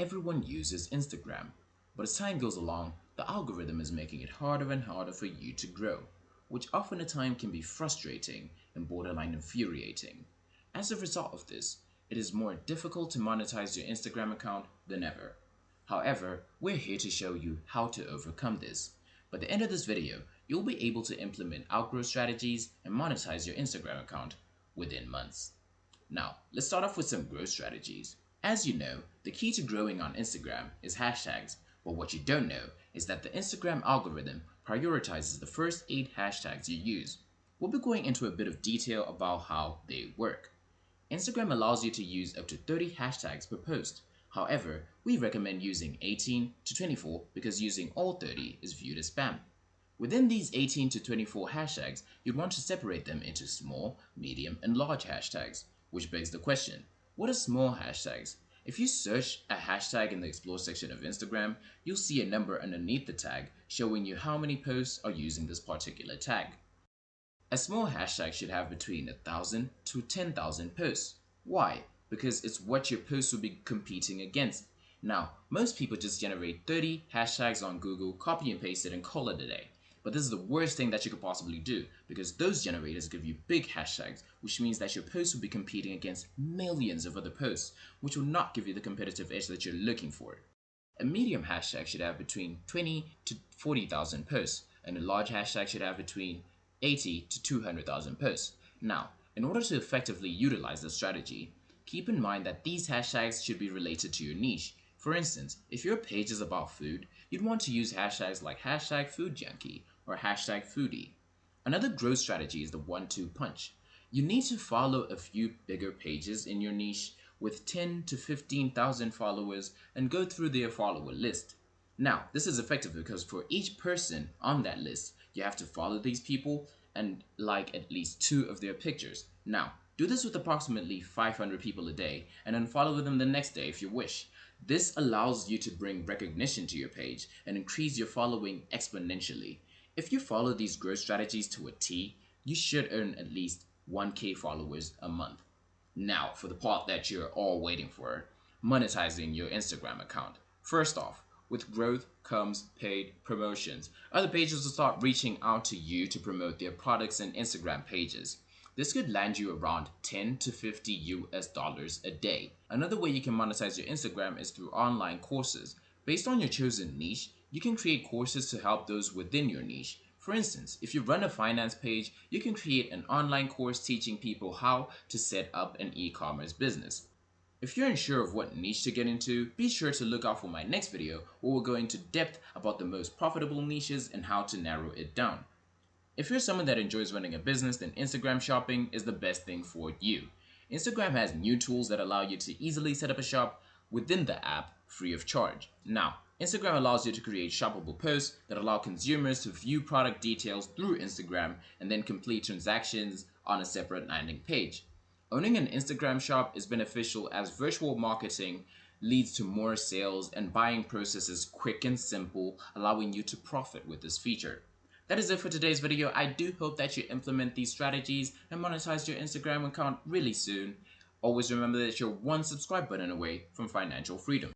everyone uses Instagram, but as time goes along, the algorithm is making it harder and harder for you to grow, which often at times can be frustrating and borderline infuriating. As a result of this, it is more difficult to monetize your Instagram account than ever. However, we're here to show you how to overcome this. By the end of this video, you'll be able to implement outgrowth strategies and monetize your Instagram account within months. Now, let's start off with some growth strategies. As you know, the key to growing on Instagram is hashtags, but what you don't know is that the Instagram algorithm prioritizes the first 8 hashtags you use. We'll be going into a bit of detail about how they work. Instagram allows you to use up to 30 hashtags per post. However, we recommend using 18 to 24 because using all 30 is viewed as spam. Within these 18 to 24 hashtags, you'd want to separate them into small, medium, and large hashtags, which begs the question, what are small hashtags? If you search a hashtag in the Explore section of Instagram, you'll see a number underneath the tag showing you how many posts are using this particular tag. A small hashtag should have between 1,000 to 10,000 posts. Why? Because it's what your posts will be competing against. Now, most people just generate 30 hashtags on Google, copy and paste it, and call it a day. But this is the worst thing that you could possibly do because those generators give you big hashtags, which means that your posts will be competing against millions of other posts, which will not give you the competitive edge that you're looking for. A medium hashtag should have between 20 to 40,000 posts, and a large hashtag should have between 80 to 200,000 posts. Now, in order to effectively utilize this strategy, keep in mind that these hashtags should be related to your niche. For instance, if your page is about food, you'd want to use hashtags like hashtag food junkie or hashtag foodie. Another growth strategy is the 1-2 punch. You need to follow a few bigger pages in your niche with 10 to 15,000 followers and go through their follower list. Now, this is effective because for each person on that list, you have to follow these people and like at least 2 of their pictures. Now, do this with approximately 500 people a day and then follow them the next day if you wish. This allows you to bring recognition to your page and increase your following exponentially. If you follow these growth strategies to a T, you should earn at least 1K followers a month. Now, for the part that you're all waiting for, monetizing your Instagram account. First off, with growth comes paid promotions. Other pages will start reaching out to you to promote their products and Instagram pages. This could land you around 10 to 50 US dollars a day. Another way you can monetize your Instagram is through online courses. Based on your chosen niche, you can create courses to help those within your niche. For instance, if you run a finance page, you can create an online course teaching people how to set up an e-commerce business. If you're unsure of what niche to get into, be sure to look out for my next video where we'll go into depth about the most profitable niches and how to narrow it down. If you're someone that enjoys running a business, then Instagram shopping is the best thing for you. Instagram has new tools that allow you to easily set up a shop within the app free of charge. Now, Instagram allows you to create shoppable posts that allow consumers to view product details through Instagram and then complete transactions on a separate landing page. Owning an Instagram shop is beneficial as virtual marketing leads to more sales and buying processes quick and simple, allowing you to profit with this feature. That is it for today's video. I do hope that you implement these strategies and monetize your Instagram account really soon. Always remember that you're one subscribe button away from financial freedom.